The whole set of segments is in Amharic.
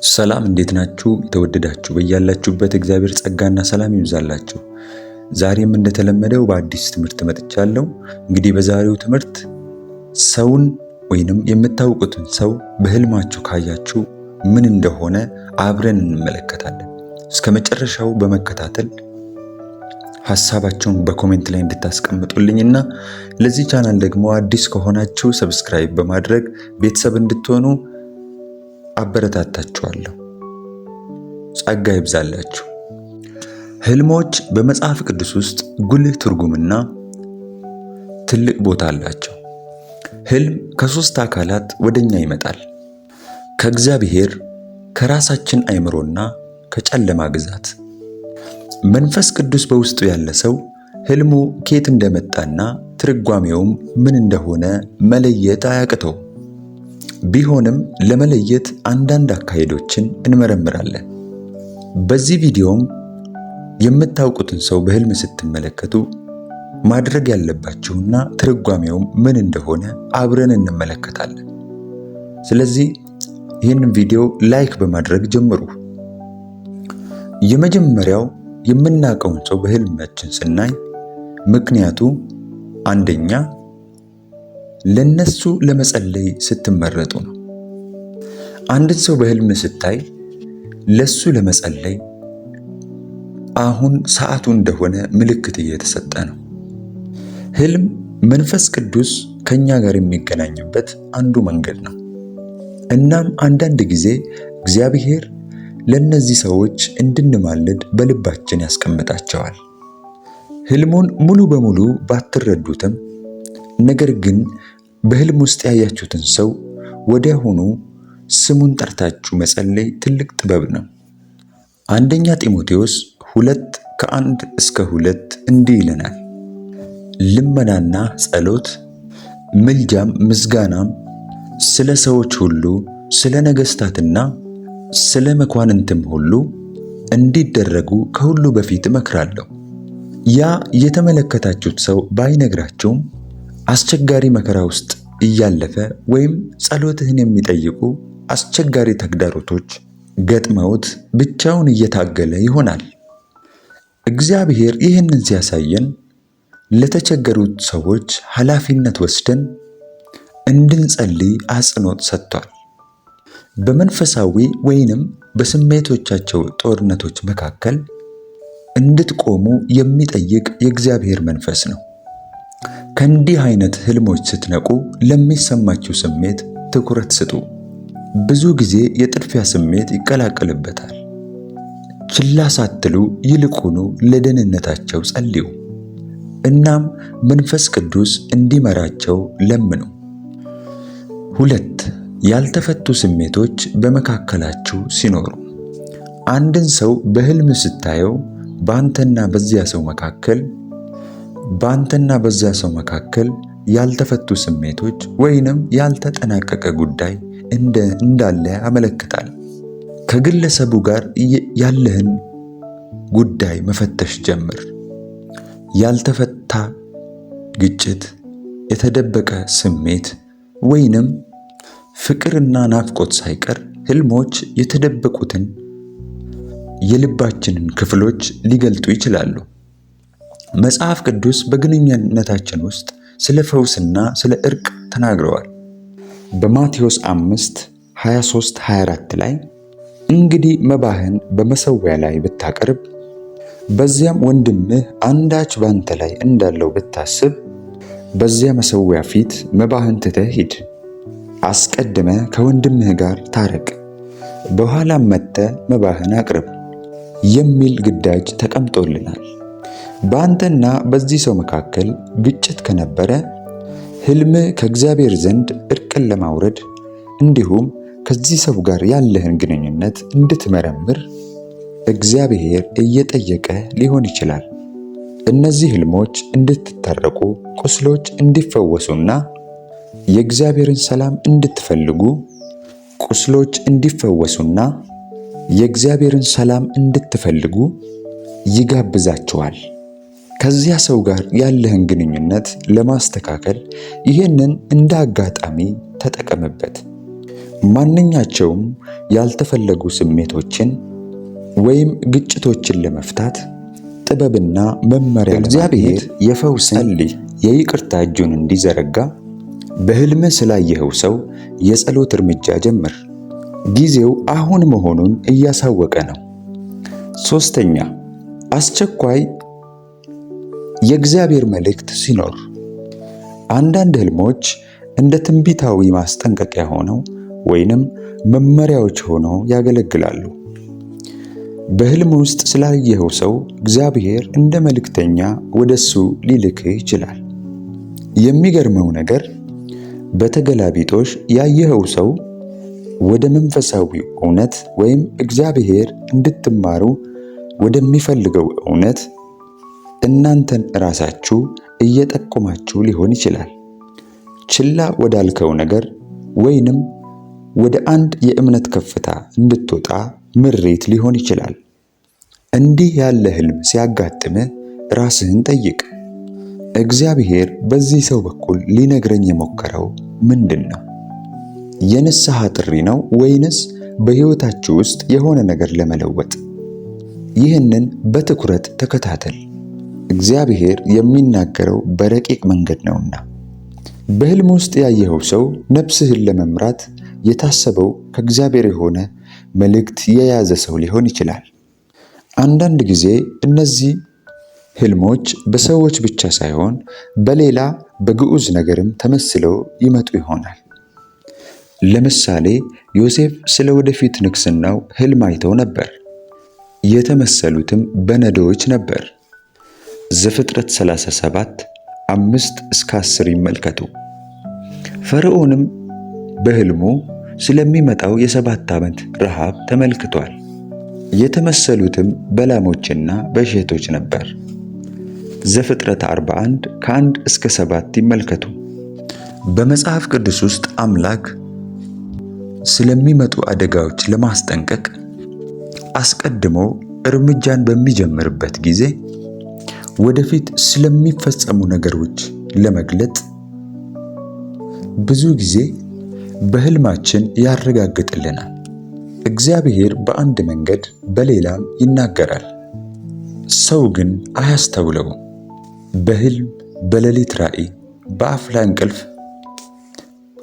ሰላም እንዴት ናችሁ? የተወደዳችሁ በያላችሁበት እግዚአብሔር ጸጋና ሰላም ይብዛላችሁ። ዛሬም እንደተለመደው በአዲስ ትምህርት መጥቻለሁ። እንግዲህ በዛሬው ትምህርት ሰውን ወይንም የምታውቁትን ሰው በህልማችሁ ካያችሁ ምን እንደሆነ አብረን እንመለከታለን። እስከ መጨረሻው በመከታተል ሐሳባችሁን በኮሜንት ላይ እንድታስቀምጡልኝና ለዚህ ቻናል ደግሞ አዲስ ከሆናችሁ ሰብስክራይብ በማድረግ ቤተሰብ እንድትሆኑ አበረታታችኋለሁ። ጸጋ ይብዛላችሁ። ህልሞች በመጽሐፍ ቅዱስ ውስጥ ጉልህ ትርጉምና ትልቅ ቦታ አላቸው። ህልም ከሶስት አካላት ወደኛ ይመጣል። ከእግዚአብሔር፣ ከራሳችን አእምሮና ከጨለማ ግዛት። መንፈስ ቅዱስ በውስጡ ያለ ሰው ህልሙ ከየት እንደመጣና ትርጓሜውም ምን እንደሆነ መለየት አያቅተው። ቢሆንም ለመለየት አንዳንድ አካሄዶችን እንመረምራለን። በዚህ ቪዲዮም የምታውቁትን ሰው በህልም ስትመለከቱ ማድረግ ያለባችሁና ትርጓሜውም ምን እንደሆነ አብረን እንመለከታለን። ስለዚህ ይህንን ቪዲዮ ላይክ በማድረግ ጀምሩ። የመጀመሪያው የምናውቀውን ሰው በህልማችን ስናይ ምክንያቱ አንደኛ ለነሱ ለመጸለይ ስትመረጡ ነው። አንድን ሰው በህልም ስታይ ለሱ ለመጸለይ አሁን ሰዓቱ እንደሆነ ምልክት እየተሰጠ ነው። ህልም መንፈስ ቅዱስ ከኛ ጋር የሚገናኝበት አንዱ መንገድ ነው። እናም አንዳንድ ጊዜ እግዚአብሔር ለነዚህ ሰዎች እንድንማልድ በልባችን ያስቀምጣቸዋል። ህልሙን ሙሉ በሙሉ ባትረዱትም ነገር ግን በህልም ውስጥ ያያችሁትን ሰው ወዲያውኑ ስሙን ጠርታችሁ መጸለይ ትልቅ ጥበብ ነው። አንደኛ ጢሞቴዎስ 2:1-2 እንዲህ ይለናል፣ ልመናና ጸሎት፣ ምልጃም ምስጋናም ስለ ሰዎች ሁሉ፣ ስለ ነገሥታትና ስለ መኳንንትም ሁሉ እንዲደረጉ ከሁሉ በፊት እመክራለሁ። ያ የተመለከታችሁት ሰው ባይነግራችሁም አስቸጋሪ መከራ ውስጥ እያለፈ ወይም ጸሎትህን የሚጠይቁ አስቸጋሪ ተግዳሮቶች ገጥመውት ብቻውን እየታገለ ይሆናል። እግዚአብሔር ይህንን ሲያሳየን ለተቸገሩት ሰዎች ኃላፊነት ወስደን እንድንጸልይ አጽንኦት ሰጥቷል። በመንፈሳዊ ወይንም በስሜቶቻቸው ጦርነቶች መካከል እንድትቆሙ የሚጠይቅ የእግዚአብሔር መንፈስ ነው። ከእንዲህ አይነት ህልሞች ስትነቁ ለሚሰማችሁ ስሜት ትኩረት ስጡ። ብዙ ጊዜ የጥድፊያ ስሜት ይቀላቀልበታል። ችላ ሳትሉ ይልቁኑ ለደህንነታቸው ጸልዩ። እናም መንፈስ ቅዱስ እንዲመራቸው ለምኑ። 2. ያልተፈቱ ስሜቶች በመካከላችሁ ሲኖሩ። አንድን ሰው በህልም ስታየው በአንተና በዚያ ሰው መካከል ያልተፈቱ ስሜቶች ወይንም ያልተጠናቀቀ ጉዳይ እንዳለ ያመለክታል። ከግለሰቡ ጋር ያለህን ጉዳይ መፈተሽ ጀምር። ያልተፈታ ግጭት፣ የተደበቀ ስሜት ወይንም ፍቅርና ናፍቆት ሳይቀር ህልሞች የተደበቁትን የልባችንን ክፍሎች ሊገልጡ ይችላሉ። መጽሐፍ ቅዱስ በግንኙነታችን ውስጥ ስለ ፈውስና ስለ እርቅ ተናግረዋል። በማቴዎስ 5:23-24 ላይ እንግዲህ መባህን በመሠዊያ ላይ ብታቀርብ በዚያም ወንድምህ አንዳች ባንተ ላይ እንዳለው ብታስብ በዚያ መሠዊያ ፊት መባህን ትተህ ሂድ። አስቀድመህ ከወንድምህ ጋር ታረቅ፣ በኋላም መጥተህ መባህን አቅርብ የሚል ግዳጅ ተቀምጦልናል። በአንተና በዚህ ሰው መካከል ግጭት ከነበረ ህልምህ ከእግዚአብሔር ዘንድ እርቅን ለማውረድ እንዲሁም ከዚህ ሰው ጋር ያለህን ግንኙነት እንድትመረምር እግዚአብሔር እየጠየቀ ሊሆን ይችላል። እነዚህ ህልሞች እንድትታረቁ፣ ቁስሎች እንዲፈወሱና የእግዚአብሔርን ሰላም እንድትፈልጉ ይጋብዛችኋል። ከዚያ ሰው ጋር ያለህን ግንኙነት ለማስተካከል ይህንን እንደ አጋጣሚ ተጠቀምበት። ማንኛቸውም ያልተፈለጉ ስሜቶችን ወይም ግጭቶችን ለመፍታት ጥበብና መመሪያ እግዚአብሔር የፈውስን የይቅርታ እጁን እንዲዘረጋ በሕልም ስላየኸው ሰው የጸሎት እርምጃ ጀምር። ጊዜው አሁን መሆኑን እያሳወቀ ነው። ሶስተኛ፣ አስቸኳይ የእግዚአብሔር መልእክት ሲኖር አንዳንድ ሕልሞች እንደ ትንቢታዊ ማስጠንቀቂያ ሆነው ወይንም መመሪያዎች ሆነው ያገለግላሉ። በሕልም ውስጥ ስላየኸው ሰው እግዚአብሔር እንደ መልእክተኛ ወደሱ ሊልክህ ይችላል። የሚገርመው ነገር በተገላቢጦሽ ያየኸው ሰው ወደ መንፈሳዊ እውነት ወይም እግዚአብሔር እንድትማሩ ወደሚፈልገው እውነት እናንተን ራሳችሁ እየጠቆማችሁ ሊሆን ይችላል። ችላ ወዳልከው ነገር ወይንም ወደ አንድ የእምነት ከፍታ እንድትወጣ ምሬት ሊሆን ይችላል። እንዲህ ያለ ሕልም ሲያጋጥምህ ራስህን ጠይቅ፣ እግዚአብሔር በዚህ ሰው በኩል ሊነግረኝ የሞከረው ምንድን ነው? የንስሐ ጥሪ ነው ወይንስ በሕይወታችሁ ውስጥ የሆነ ነገር ለመለወጥ? ይህንን በትኩረት ተከታተል። እግዚአብሔር የሚናገረው በረቂቅ መንገድ ነውና። በሕልም ውስጥ ያየኸው ሰው ነፍስህን ለመምራት የታሰበው ከእግዚአብሔር የሆነ መልእክት የያዘ ሰው ሊሆን ይችላል። አንዳንድ ጊዜ እነዚህ ሕልሞች በሰዎች ብቻ ሳይሆን በሌላ በግዑዝ ነገርም ተመስለው ይመጡ ይሆናል። ለምሳሌ ዮሴፍ ስለ ወደፊት ንግሥናው ሕልም አይተው ነበር። የተመሰሉትም በነዶዎች ነበር። ዘፍጥረት 37 5-10 ይመልከቱ። ፈርዖንም በሕልሙ ስለሚመጣው የ7 ዓመት ረሃብ ተመልክቷል። የተመሰሉትም በላሞችና በእሸቶች ነበር። ዘፍጥረት 41 ከ1-7 ይመልከቱ። በመጽሐፍ ቅዱስ ውስጥ አምላክ ስለሚመጡ አደጋዎች ለማስጠንቀቅ አስቀድሞ እርምጃን በሚጀምርበት ጊዜ ወደፊት ስለሚፈጸሙ ነገሮች ለመግለጥ ብዙ ጊዜ በሕልማችን ያረጋግጥልናል። እግዚአብሔር በአንድ መንገድ በሌላም ይናገራል፣ ሰው ግን አያስተውለውም። በሕልም፣ በሌሊት ራእይ፣ በአፍላ እንቅልፍ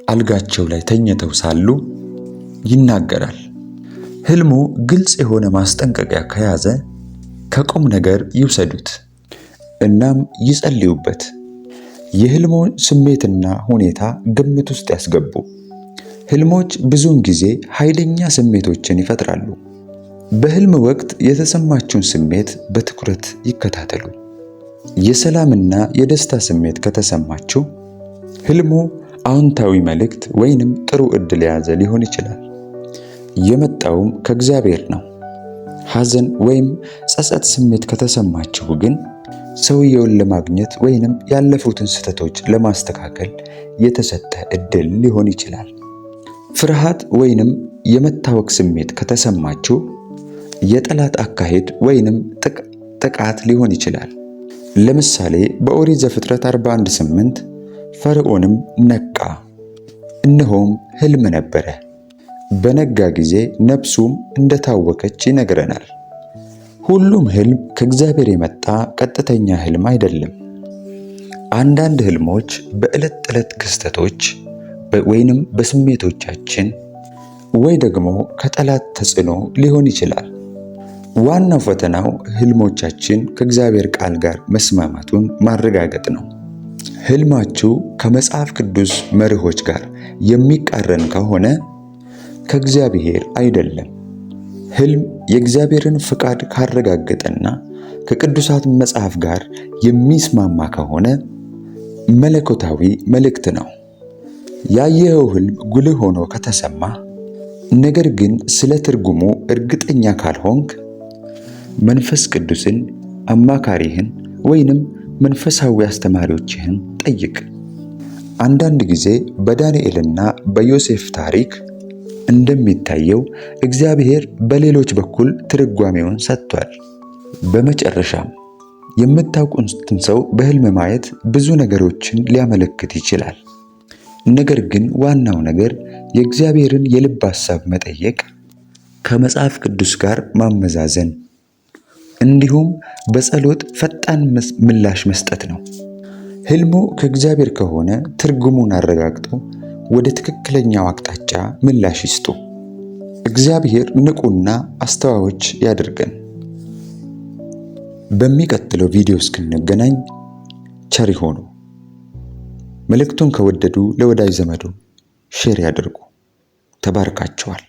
አልጋቸው ላይ ተኝተው ሳሉ ይናገራል። ሕልሙ ግልጽ የሆነ ማስጠንቀቂያ ከያዘ ከቁም ነገር ይውሰዱት፣ እናም ይጸልዩበት። የሕልሙ ስሜትና ሁኔታ ግምት ውስጥ ያስገቡ። ሕልሞች ብዙውን ጊዜ ኃይለኛ ስሜቶችን ይፈጥራሉ። በሕልም ወቅት የተሰማችውን ስሜት በትኩረት ይከታተሉ። የሰላምና የደስታ ስሜት ከተሰማችሁ ሕልሙ አዎንታዊ መልእክት ወይንም ጥሩ ዕድል የያዘ ሊሆን ይችላል። የመጣውም ከእግዚአብሔር ነው። ሐዘን ወይም ጸጸት ስሜት ከተሰማችሁ ግን ሰውየውን ለማግኘት ወይንም ያለፉትን ስህተቶች ለማስተካከል የተሰጠ ዕድል ሊሆን ይችላል። ፍርሃት ወይንም የመታወክ ስሜት ከተሰማችሁ የጠላት አካሄድ ወይንም ጥቃት ሊሆን ይችላል። ለምሳሌ በኦሪት ዘፍጥረት 41:8 ፈርዖንም ነቃ፣ እነሆም ሕልም ነበረ፣ በነጋ ጊዜ ነፍሱም እንደታወከች ይነግረናል። ሁሉም ሕልም ከእግዚአብሔር የመጣ ቀጥተኛ ሕልም አይደለም። አንዳንድ ሕልሞች በዕለት ተዕለት ክስተቶች ወይንም በስሜቶቻችን ወይ ደግሞ ከጠላት ተጽዕኖ ሊሆን ይችላል። ዋናው ፈተናው ሕልሞቻችን ከእግዚአብሔር ቃል ጋር መስማማቱን ማረጋገጥ ነው። ሕልማችሁ ከመጽሐፍ ቅዱስ መርሆች ጋር የሚቃረን ከሆነ ከእግዚአብሔር አይደለም። ሕልም የእግዚአብሔርን ፍቃድ ካረጋገጠና ከቅዱሳት መጽሐፍ ጋር የሚስማማ ከሆነ መለኮታዊ መልእክት ነው። ያየኸው ሕልም ጉልህ ሆኖ ከተሰማ ነገር ግን ስለ ትርጉሙ እርግጠኛ ካልሆንክ መንፈስ ቅዱስን፣ አማካሪህን ወይንም መንፈሳዊ አስተማሪዎችህን ጠይቅ። አንዳንድ ጊዜ በዳንኤልና በዮሴፍ ታሪክ እንደሚታየው እግዚአብሔር በሌሎች በኩል ትርጓሜውን ሰጥቷል። በመጨረሻም የምታውቁትን ሰው በሕልም ማየት ብዙ ነገሮችን ሊያመለክት ይችላል። ነገር ግን ዋናው ነገር የእግዚአብሔርን የልብ ሐሳብ መጠየቅ፣ ከመጽሐፍ ቅዱስ ጋር ማመዛዘን እንዲሁም በጸሎት ፈጣን ምላሽ መስጠት ነው። ህልሙ ከእግዚአብሔር ከሆነ ትርጉሙን አረጋግጠው ወደ ትክክለኛው አቅጣጫ ምላሽ ይስጡ። እግዚአብሔር ንቁና አስተዋዮች ያድርገን። በሚቀጥለው ቪዲዮ እስክንገናኝ ቸር ይሁኑ። መልእክቱን ከወደዱ ለወዳጅ ዘመዱ ሼር ያድርጉ። ተባርካችኋል።